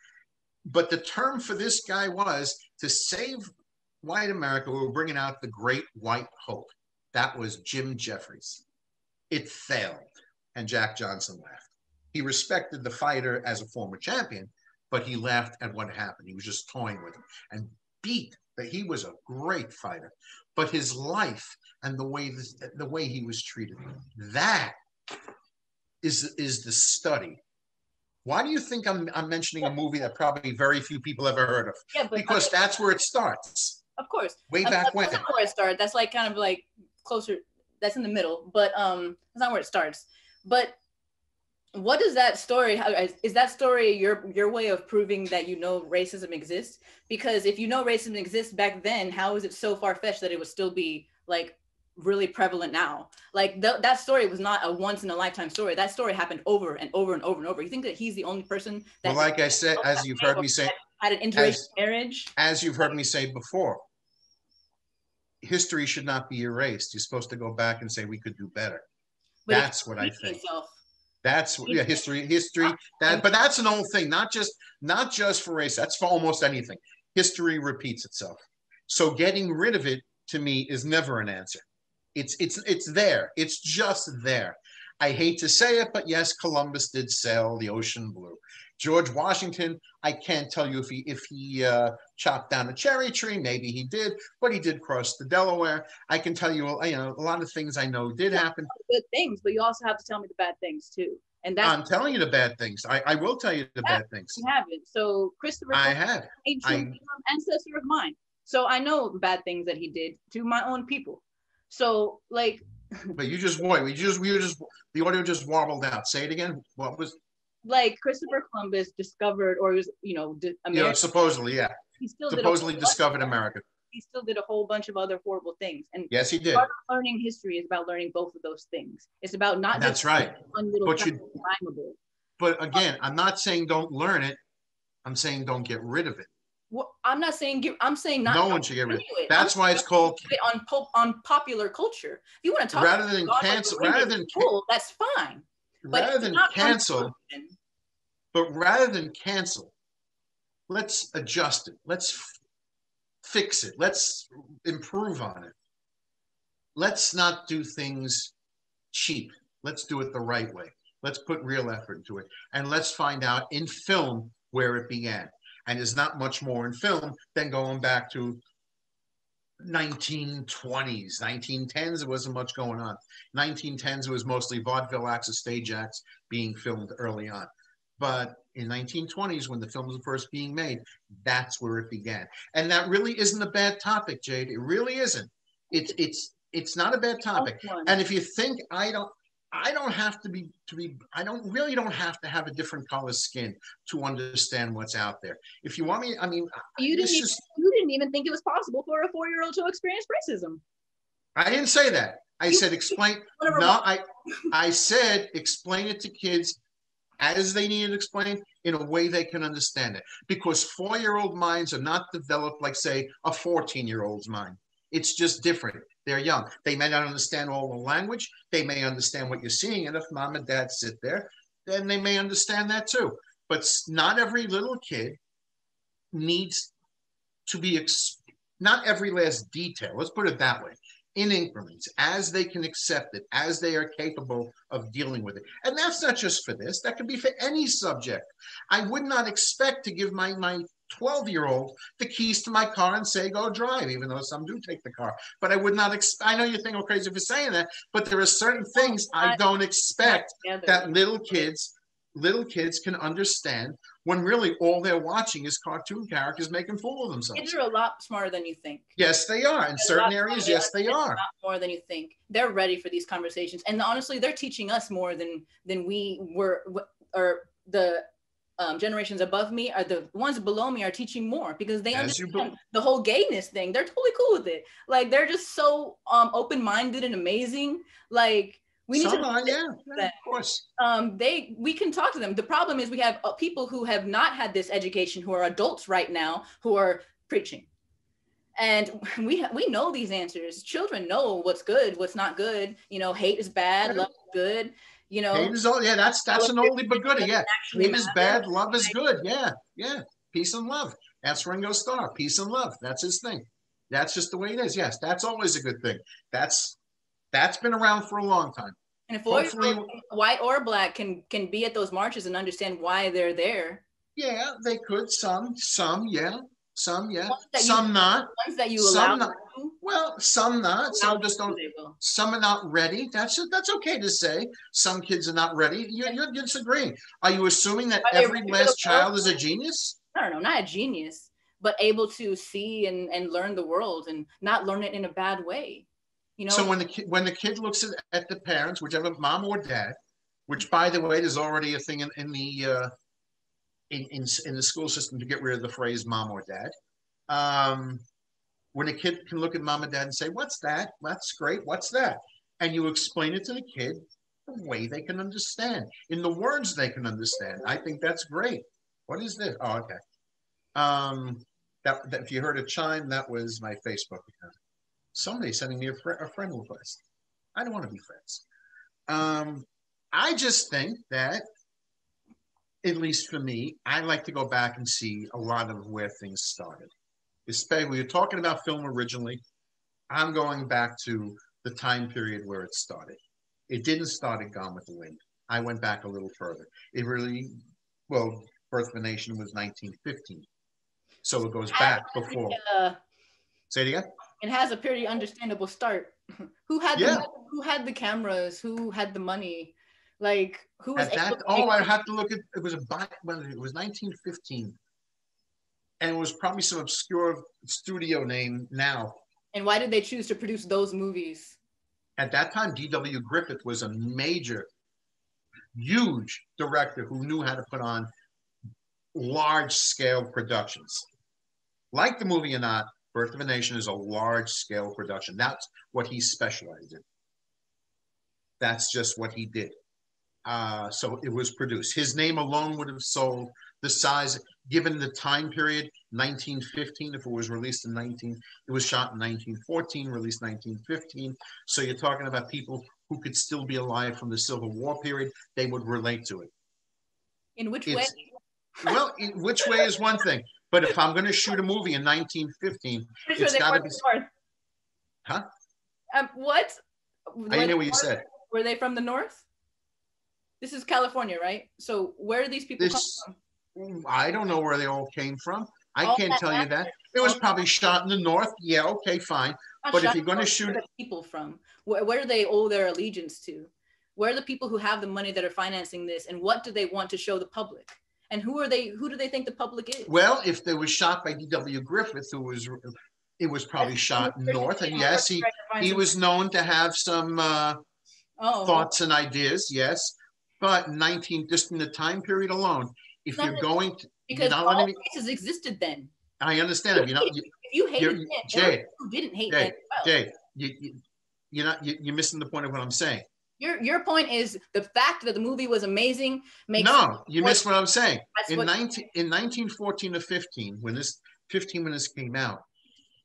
But the term for this guy was to save white America. We were bringing out the Great White Hope. That was Jim Jeffries. It failed, and Jack Johnson laughed. He respected the fighter as a former champion, but he laughed at what happened. He was just toying with him and beat that he was a great fighter, but his life and the way he was treated, that is the study. Why do you think I'm mentioning a movie that probably very few people ever heard of? Yeah, because that's where it starts. Of course. Way back when. That's not where it started. That's like kind of like closer. That's in the middle, but that's not where it starts. But what is that story? Is that story your way of proving that you know racism exists? Because if you know racism exists back then, how is it so far-fetched that it would still be like really prevalent now? Like that story was not a once in a lifetime story. That story happened over and over and over and over. You think that he's the only person that, well, like I said, as you've heard me say, had an interracial marriage? As you've heard me say before, history should not be erased. You're supposed to go back and say we could do better. But that's what I think. That's history. But that's an old thing. Not just for race. That's for almost anything. History repeats itself. So getting rid of it to me is never an answer. It's there. It's just there. I hate to say it, but yes, Columbus did sail the ocean blue. George Washington, I can't tell you if he chopped down a cherry tree. Maybe he did, but he did cross the Delaware. I can tell you, a lot of things I know did happen. Good things, but you also have to tell me the bad things too. And that's I'm telling you the bad things. I will tell you the bad things. You haven't. So Christopher, I have. Ancestor of mine. So I know the bad things that he did to my own people. So like. But the audio just wobbled out. Say it again. What was? Like Christopher Columbus discovered, or was America. Supposedly, yeah. He still supposedly discovered America. He still did a whole bunch of other horrible things. And yes, he did. Learning history is about learning both of those things. It's about not. That's just right. One little but again, I'm not saying don't learn it. I'm saying don't get rid of it. Well, I'm not saying I'm saying not. No one should get rid of it. That's why it's called on popular culture. If you want to talk rather than cancel, that's fine. Rather than cancel, but rather than cancel, let's adjust it. Let's fix it. Let's improve on it. Let's not do things cheap. Let's do it the right way. Let's put real effort into it. And let's find out in film where it began. And there's not much more in film than going back to 1920s, 1910s, there wasn't much going on. 1910s, it was mostly vaudeville acts or stage acts being filmed early on. But in 1920s, when the films were first being made, that's where it began. And that really isn't a bad topic, Jade. It really isn't. It's not a bad topic. And if you think I don't have to have a different color skin to understand what's out there. If you want me, I mean, you didn't even think it was possible for a 4-year-old to experience racism. I didn't say that. I said explain. No, I said explain it to kids as they need it explained in a way they can understand it. Because 4-year-old minds are not developed like, say, a 14-year-old's mind. It's just different. They're young. They may not understand all the language. They may understand what you're seeing. And if mom and dad sit there, then they may understand that too. But not every little kid needs to be, not every last detail. Let's put it that way. In increments, as they can accept it, as they are capable of dealing with it. And that's not just for this. That could be for any subject. I would not expect to give my 12-year-old the keys to my car and say, go drive, even though some do take the car. But I would not I know you think I'm crazy for saying that, but there are certain things I don't expect that little kids can understand when really all they're watching is cartoon characters making fool of themselves. Kids are a lot smarter than you think. Yes, they are. In certain areas, yes, they are. A lot more than you think. They're ready for these conversations. And honestly, they're teaching us more than we were, or the generations above me, or the ones below me are teaching more, because they understand the whole gayness thing. They're totally cool with it. Like, they're just so open-minded and amazing. Like, we need of course. We can talk to them. The problem is we have people who have not had this education, who are adults right now, who are preaching. And we know these answers. Children know what's good, what's not good. You know, hate is bad, love is good. You know, hate is all, that's an oldie but goodie. Yeah, hate is bad, love is good. Yeah, peace and love. That's Ringo Starr. Peace and love. That's his thing. That's just the way it is. Yes, that's always a good thing. That's been around for a long time. And if white or black can be at those marches and understand why they're there. Yeah, they could. Some, yeah. Some not. Ones that you allow. Not. Well, some not. Some just don't. Some are not ready. That's okay to say. Some kids are not ready. You're disagreeing. Are you assuming that every last child is a genius? No, not a genius, but able to see and learn the world and not learn it in a bad way. You know? So when the kid looks at the parents, whichever mom or dad, which, by the way, there's already a thing in the school system to get rid of the phrase mom or dad. When a kid can look at mom and dad and say, what's that? That's great. What's that? And you explain it to the kid the way they can understand, in the words they can understand. I think that's great. What is this? Oh, okay. That if you heard a chime, that was my Facebook account. Somebody sending me a friend request. I don't want to be friends. I just think that, at least for me, I like to go back and see a lot of where things started. Especially, we were talking about film originally. I'm going back to the time period where it started. It didn't start at Gone with the Wind. I went back a little further. Birth of a Nation was 1915. So it goes back before. Say it again? It has a pretty understandable start. Who had the cameras? Who had the money? Like, who was I have to look at it. Was it was 1915, and it was probably some obscure studio name now. And why did they choose to produce those movies? At that time, D.W. Griffith was a major, huge director who knew how to put on large-scale productions. Like the movie or not, Birth of a Nation is a large-scale production. That's what he specialized in. That's just what he did. So it was produced. His name alone would have sold the size, given the time period, 1915, if it was released it was shot in 1914, released 1915. So you're talking about people who could still be alive from the Civil War period. They would relate to it. In which way? Well, in which way is one thing. But if I'm going to shoot a movie in 1915, it's got to be. North. Huh? What? I didn't know what you said. Were they from the north? This is California, right? So where do these people come from? I don't know where they all came from. I can't tell you that. It was probably shot in the north. Yeah, okay, fine. But if you're going to shoot, where people from? Where do they owe their allegiance to? Where are the people who have the money that are financing this, and what do they want to show the public? And who are they? Who do they think the public is? Well, if they was shot by D.W. Griffith, it was probably shot north, and yes, he was known to have some thoughts and ideas. Yes, but just in the time period alone, if you're going to, because all places existed then. I understand. If you hated Jay, who didn't hate that? Jay, you're missing the point of what I'm saying. Your point is the fact that the movie was amazing makes. No, you missed what I'm saying. In 1914 to 15, when this came out,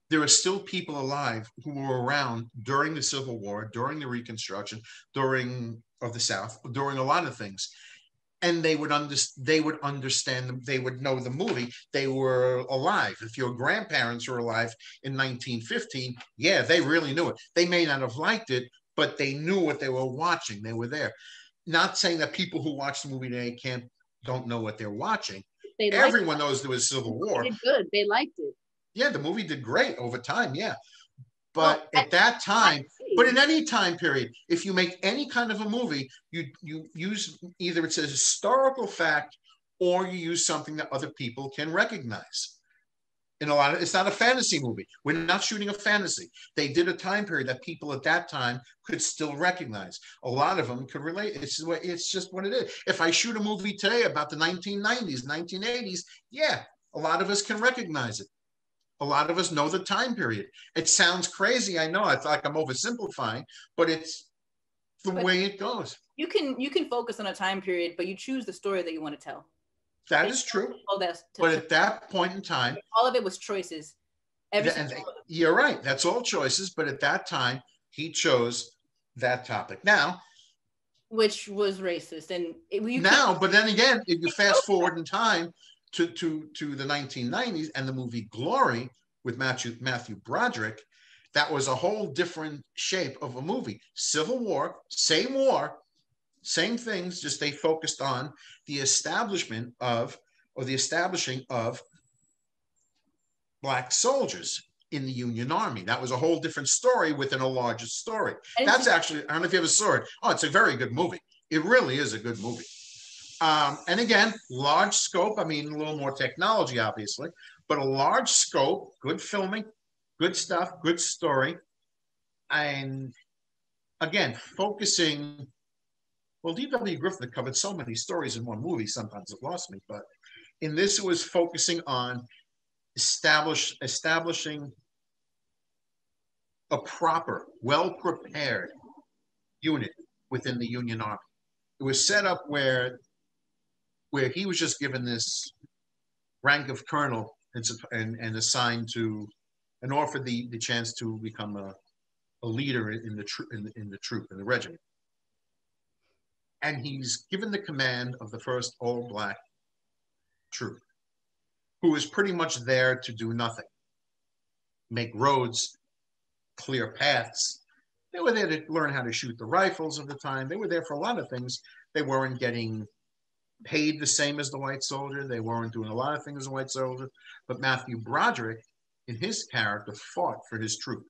there are still people alive who were around during the Civil War, during the Reconstruction, of the South, during a lot of things, and they would understand them. They would know the movie. They were alive. If your grandparents were alive in 1915, yeah, they really knew it. They may not have liked it, but they knew what they were watching. They were there. Not saying that people who watch the movie today don't know what they're watching, They everyone knows there was Civil War. They did good. They liked it. Yeah, the movie did great over time. Yeah. But at that time, but in any time period, if you make any kind of a movie, you use either it's a historical fact or you use something that other people can recognize. In a lot of, it's not a fantasy movie. We're not shooting a fantasy. They did a time period that people at that time could still recognize. A lot of them could relate. It's just what it is. If I shoot a movie today about the 1990s, 1980s, yeah, a lot of us can recognize it. A lot of us know the time period. It sounds crazy. I know. I feel like I'm oversimplifying, but it's the way it goes. You can focus on a time period, but you choose the story that you want to tell. That is true. But at that point in time, all of it was choices. You're right. That's all choices. But at that time, he chose that topic. Now, which was racist. And but then again, if you fast forward in time to the 1990s and the movie Glory with Matthew Broderick, that was a whole different shape of a movie. Civil War, same things, just they focused on the establishing of Black soldiers in the Union Army. That was a whole different story within a larger story. That's actually, I don't know if you ever saw it. Oh, it's a very good movie. It really is a good movie. And again, large scope. I mean, a little more technology, obviously, but a large scope, good filming, good stuff, good story. And again, focusing. Well, D.W. Griffith covered so many stories in one movie, sometimes it lost me. But in this, it was focusing on establishing a proper, well-prepared unit within the Union Army. It was set up where he was just given this rank of colonel and assigned to, and offered the chance to become a leader in the troop, in the regiment. And he's given the command of the first all-Black troop, who is pretty much there to do nothing. Make roads, clear paths. They were there to learn how to shoot the rifles of the time. They were there for a lot of things. They weren't getting paid the same as the white soldier. They weren't doing a lot of things as a white soldier. But Matthew Broderick, in his character, fought for his troop.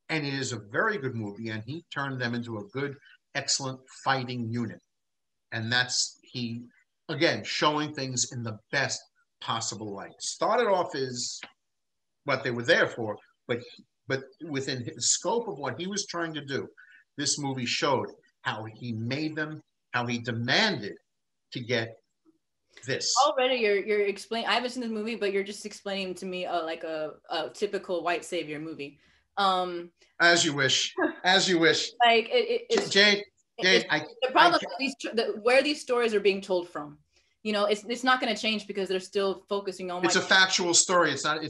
And it is a very good movie, and he turned them into a good, excellent fighting unit. And that's, he, again, showing things in the best possible light. Started off as what they were there for, but within the scope of what he was trying to do, this movie showed how he made them, how he demanded to get this. Already you're explaining, I haven't seen this movie, but you're just explaining to me like a typical white savior movie. As you wish. Like it's Jade, the problem is where these stories are being told from. You know, it's not going to change because they're still focusing on. It's a factual story. It's not a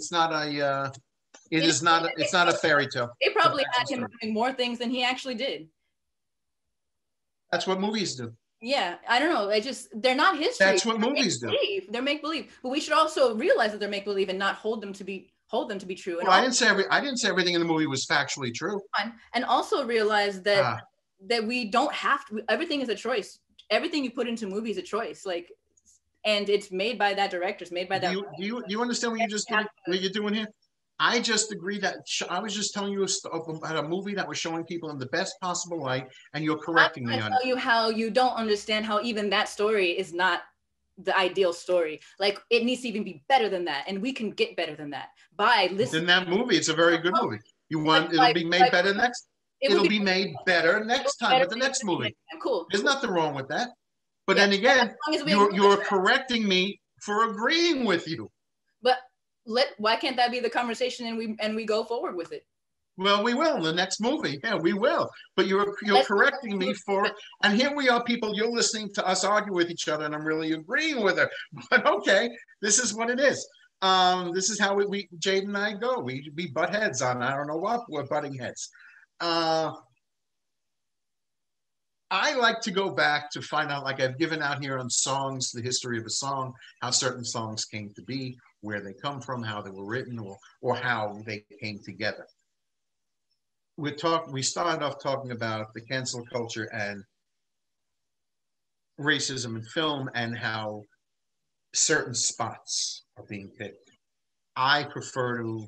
fairy tale. They probably had him doing more things than he actually did. That's what movies do. Yeah, I don't know. They're not history. That's what movies do. They're make believe, but we should also realize that they're make believe and not hold them to be true. Well, I didn't say everything in the movie was factually true. And also realize that we don't have to. Everything is a choice. Everything you put into movies is a choice. Like, and it's made by that director. It's made by that. Do you understand what you're doing here? I just agree that I was just telling you about a movie that was showing people in the best possible light, and you're correcting me on it. I'm tell you how you don't understand how even that story is not the ideal story. Like, it needs to even be better than that, and we can get better than that by listening. In that movie, it's a very good movie. It'll be made better next. It'll be made better next time with the next movie. Cool. There's nothing wrong with that. But then again, you're correcting me for agreeing with you. But why can't that be the conversation and we go forward with it? Well, we will in the next movie. Yeah, we will. But you're correcting me and here we are, people. You're listening to us argue with each other, and I'm really agreeing with her. But okay, this is what it is. This is how we Jade and I go. We butt heads on I don't know what. We're butting heads. I like to go back to find out, like I've given out here on songs, the history of a song, how certain songs came to be, where they come from, how they were written, or how they came together. We started off talking about the cancel culture and racism in film, and how certain spots are being picked. I prefer to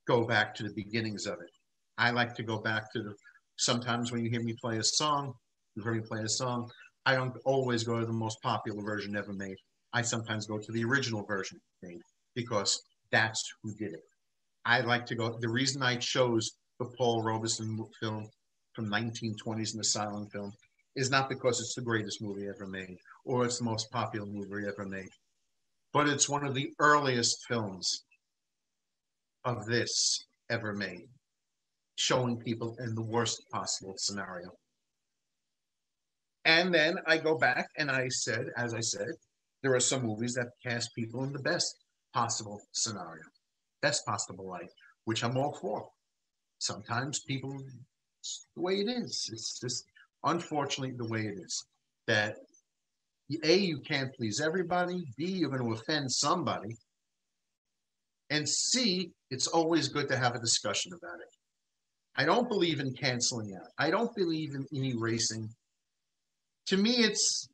go back to the beginnings of it. I like to go back to the, sometimes when you hear me play a song, you hear me play a song, I don't always go to the most popular version ever made. I sometimes go to the original version made because that's who did it. I like to go, the reason I chose the Paul Robeson film from 1920s and the silent film is not because it's the greatest movie ever made or it's the most popular movie ever made, but it's one of the earliest films of this ever made, showing people in the worst possible scenario. And then I go back and I said, as I said, there are some movies that cast people in the best possible scenario, best possible life, which I'm all for. Sometimes people, it's the way it is. It's just unfortunately the way it is. That A, you can't please everybody. B, you're going to offend somebody. And C, it's always good to have a discussion about it. I don't believe in canceling out. I don't believe in erasing. To me, it's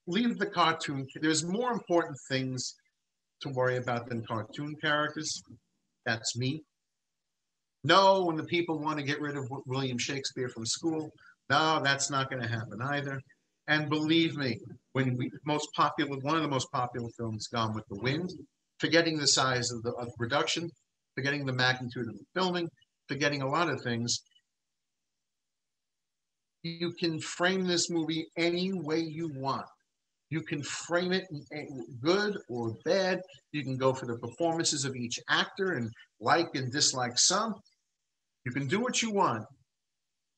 leave the cartoon. There's more important things to worry about than cartoon characters. That's me. No, when the people want to get rid of William Shakespeare from school, no, that's not going to happen either. And believe me, when one of the most popular films, Gone with the Wind, forgetting the size of the production, forgetting the magnitude of the filming, forgetting a lot of things, you can frame this movie any way you want. You can frame it good or bad. You can go for the performances of each actor and like and dislike some. You can do what you want,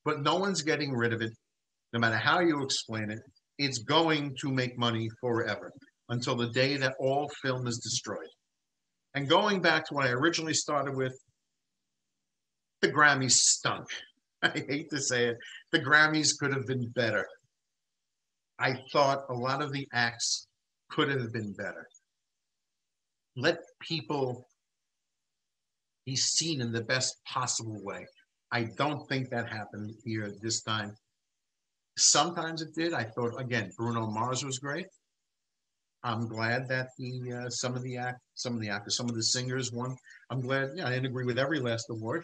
but no one's getting rid of it. No matter how you explain it, it's going to make money forever until the day that all film is destroyed. And going back to what I originally started with, the Grammys stunk. I hate to say it. The Grammys could have been better. I thought a lot of the acts could have been better. Let people be seen in the best possible way. I don't think that happened here this time. Sometimes it did. I thought, again, Bruno Mars was great. I'm glad that some of the singers won. I'm glad. Yeah, I didn't agree with every last award.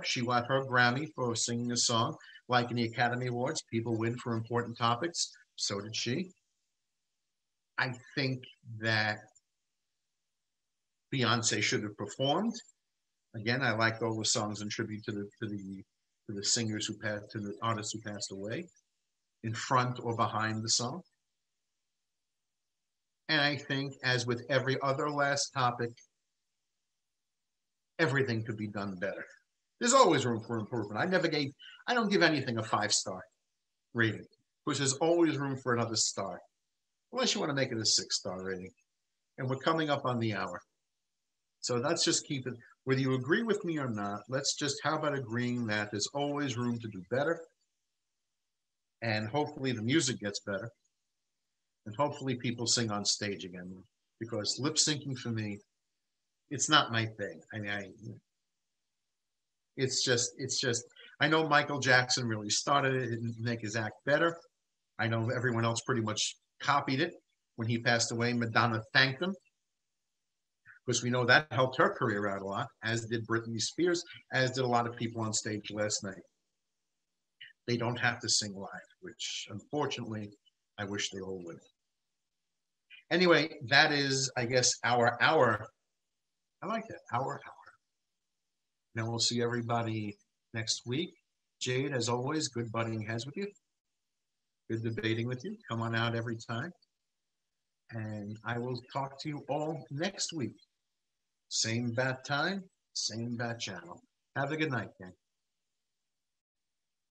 She got her Grammy for singing a song. Like in the Academy Awards, people win for important topics. So did she. I think that Beyonce should have performed. Again, I liked all the songs in tribute to the singers who passed, to the artists who passed away, in front or behind the song. And I think, as with every other last topic, everything could be done better. There's always room for improvement. I don't give anything a 5-star rating, because there's always room for another star, unless you want to make it a 6-star rating. And we're coming up on the hour. So let's just keep it, whether you agree with me or not, how about agreeing that there's always room to do better, and hopefully the music gets better, and hopefully people sing on stage again, because lip syncing for me, it's not my thing. I mean, it's just, I know Michael Jackson really started it and make his act better. I know everyone else pretty much copied it. When he passed away, Madonna thanked him, because we know that helped her career out a lot, as did Britney Spears, as did a lot of people on stage last night. They don't have to sing live, which unfortunately, I wish they all would. Anyway, that is, I guess, our hour. I like that, hour. Now we'll see everybody next week. Jade, as always, good butting heads with you. Good debating with you. Come on out every time. And I will talk to you all next week. Same bat time, same bat channel. Have a good night, gang.